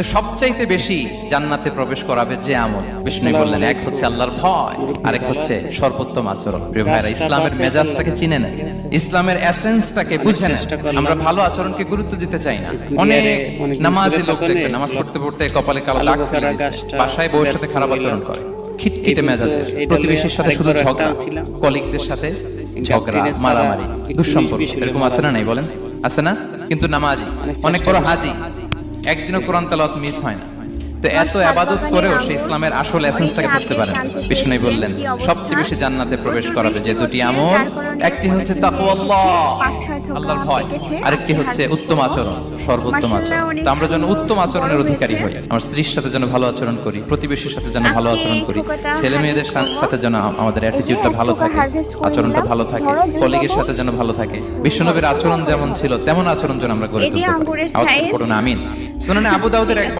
সবচাইতে বেশি জান্নাতে প্রবেশ করাবে যে আমল, বিষ্ণু বললেন এক হচ্ছে আল্লাহর ভয়, আরেক হচ্ছে সর্বোত্তম আচরণ। প্রিয় ভাইরা, ইসলামের মেজাজটাকে চিনে নেন, ইসলামের এসেন্সটাকে বুঝে নেন। আমরা ভালো আচরণকে গুরুত্ব দিতে চাই না। অনেক নামাজি লোক দেখবেন নামাজ পড়তে পড়তে কপালে কালো দাগ ফেলে দিয়েছে, বাসায় বউয়ের সাথে খারাপ আচরণ করে, খিটখিটে মেজাজের, প্রতিবেশীর সাথে শুধু ঝগড়া, কলিগদের সাথে ঝগড়া, মারামারি, দুঃসম্পর্ক, এরকম আছে না? নাই বলেন, আছে না? কিন্তু নামাজি, অনেক বড় হাজি, একদিনও কোরআন তেলাওয়াত মিস হয় না। তো এত ইবাদত করেও সে ইসলামের আসল এসেন্সটাকে ধরতে পারে না। বিষ্ণু বললেন সবচেয়ে বেশি জান্নাতে প্রবেশ করাবে যে দুটি আমল, একটি হচ্ছে তাকওয়াল্লাহ, আল্লাহর ভয়, আরেকটি হচ্ছে উত্তম আচরণ, সর্বোত্তম আচরণ। তো আমরা যেন উত্তম আচরণের অধিকারী হই, আমার স্ত্রীর সাথে যেন ভালো আচরণ করি, প্রতিবেশীর সাথে যেন ভালো আচরণ করি, ছেলে মেয়েদের সাথে যেন আমাদের অ্যাটিটিউডটা ভালো থাকে, আচরণটা ভালো থাকে, কলিগের সাথে যেন ভালো থাকে। বিশ্বনবীর আচরণ যেমন ছিল তেমন আচরণ যেন আমরা গড়ে তুলতে পারি। আওয়াজ করে পড়ুন আমিন। সুনানে আবু দাউদের এক